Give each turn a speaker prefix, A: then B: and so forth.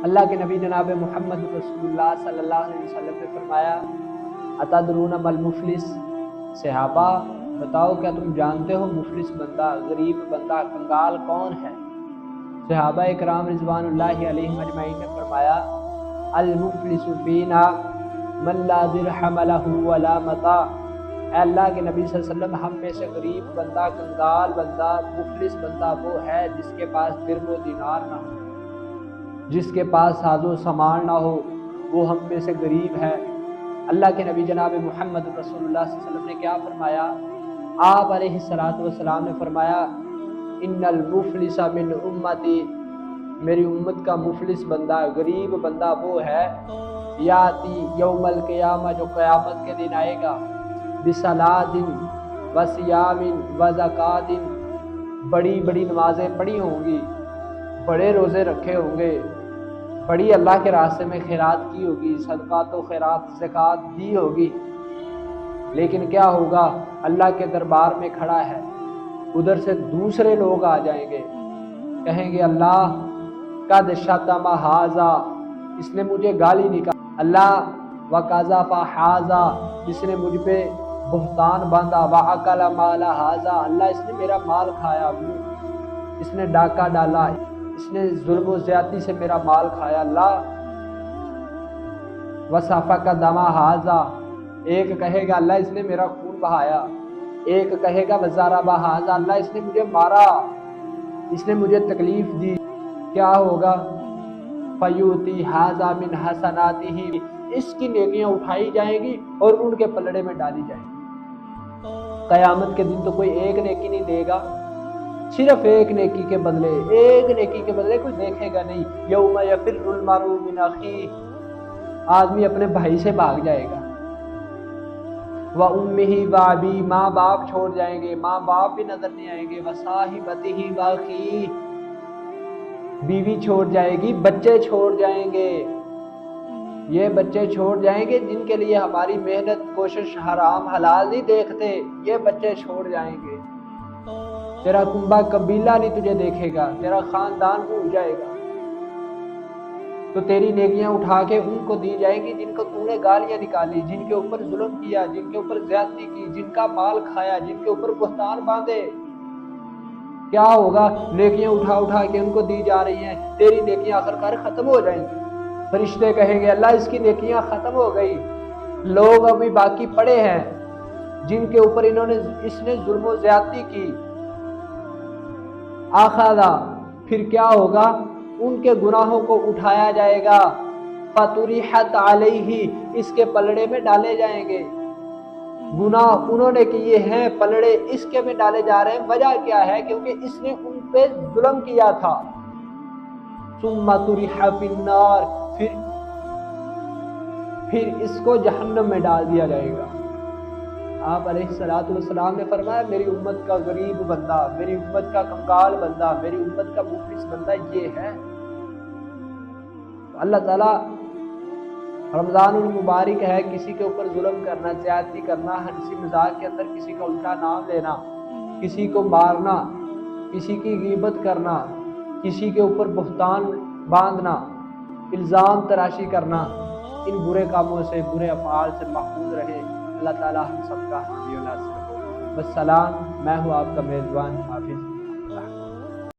A: اللہ کے نبی جناب محمد رسول اللہ صلی اللہ علیہ وسلم نے فرمایا اتدرون مل مفلس، صحابہ بتاؤ کیا تم جانتے ہو مفلس بندہ، غریب بندہ، کنگال کون ہے؟ صحابہ اکرام رضوان اللہ علیہم اجمعین نے فرمایا المفلس فینا من لا درہم لہ ولا متاع، اے اللہ کے نبی صلی اللہ علیہ وسلم ہم میں سے غریب بندہ، کنگال بندہ، مفلس بندہ وہ ہے جس کے پاس درہم و دینار نہ ہو، جس کے پاس ساز و سامان نہ ہو، وہ ہم میں سے غریب ہے۔ اللہ کے نبی جناب محمد رسول اللہ صلی اللہ علیہ وسلم نے کیا فرمایا؟ آپ علیہ السلام نے فرمایا ان المفلس من امتی، میری امت کا مفلس بندہ، غریب بندہ وہ ہے یاتی یوم القیامہ، جو قیامت کے دن آئے گا، بصلاۃ و صیام و زکوٰۃ، بڑی بڑی نمازیں پڑھی ہوں گی، بڑے روزے رکھے ہوں گے، بڑی اللہ کے راستے میں خیرات کی ہوگی، صدقات و خیرات زکوٰۃ دی ہوگی، لیکن کیا ہوگا؟ اللہ کے دربار میں کھڑا ہے، ادھر سے دوسرے لوگ آ جائیں گے، کہیں گے اللہ قد شتم ھذا، اس نے مجھے گالی نکالی، اللہ وقذف ھذا، اس نے مجھ پہ بہتان باندھا، واکل مال ھذا، اللہ اس نے میرا مال کھایا، اس نے ڈاکہ ڈالا، اس نے ظلم و زیادتی سے میرا مال کھایا، اللہ وسفک دم ھذا، ایک کہے گا اللہ اس نے میرا خون بہایا، ایک کہے گا وضرب ھذا، اللہ اس نے مجھے مارا، اس نے مجھے تکلیف دی، کیا ہوگا؟ فیوتی ھذا من حسناتہ، اس کی نیکیاں اٹھائی جائیں گی اور ان کے پلڑے میں ڈالی جائیں گی۔ قیامت کے دن تو کوئی ایک نیکی نہیں دے گا، صرف ایک نیکی کے بدلے، ایک نیکی کے بدلے کوئی دیکھے گا نہیں۔ یوم یفر المرء من اخیہ، آدمی اپنے بھائی سے بھاگ جائے گا، وَأُمِّهِ وَأَبِيهِ، ماں باپ چھوڑ جائیں گے، ماں باپ بھی نظر نہیں آئیں گے، وَصَاحِبَتِهِ وَأَخِيهِ، بیوی چھوڑ جائے گی، بچے چھوڑ جائیں گے، یہ بچے چھوڑ جائیں گے جن کے لیے ہماری محنت کوشش حرام حلال نہیں دیکھتے، یہ بچے چھوڑ جائیں گے، تیرا کنبہ قبیلہ نہیں تجھے دیکھے گا، تیرا خاندان بھول جائے گا، تو تیری نیکیاں اٹھا کے ان کو دی جائیں گی جن کو تو نے گالیاں نکالی، جن کے اوپر ظلم کیا، جن کے اوپر زیادتی کی، جن کا مال کھایا، جن کے اوپر بہتان باندھے۔ کیا ہوگا؟ نیکیاں اٹھا اٹھا کے ان کو دی جا رہی ہیں، تیری نیکیاں آخرکار ختم ہو جائیں گی۔ فرشتے کہیں گے اللہ اس کی نیکیاں ختم ہو گئی، لوگ ابھی باقی پڑے ہیں جن کے اوپر اس نے ظلم و زیادتی کی، آخذا، پھر کیا ہوگا؟ ان کے گناہوں کو اٹھایا جائے گا، فطرحت علیہ، اس کے پلڑے میں ڈالے جائیں گے، گناہ انہوں نے کیے ہیں، پلڑے اس کے میں ڈالے جا رہے ہیں، وجہ کیا ہے؟ کیونکہ اس نے ان پہ ظلم کیا تھا۔ ثم طرح فی النار، پھر اس کو جہنم میں ڈال دیا جائے گا۔ آپ علیہ السلام نے فرمایا میری امت کا غریب بندہ، میری امت کا کنگال بندہ، میری امت کا مفلس بندہ یہ ہے۔ اللہ تعالیٰ رمضان المبارک ہے، کسی کے اوپر ظلم کرنا، زیادتی کرنا، ہنسی مذاق کے اندر کسی کا الٹا نام لینا، کسی کو مارنا، کسی کی غیبت کرنا، کسی کے اوپر بہتان باندھنا، الزام تراشی کرنا، ان برے کاموں سے، برے افعال سے محفوظ رہے۔ اللہ تعالیٰ ہم سب کا حامی و ناصر ہو۔ والسلام، میں ہوں آپ کا میزبان حافظ۔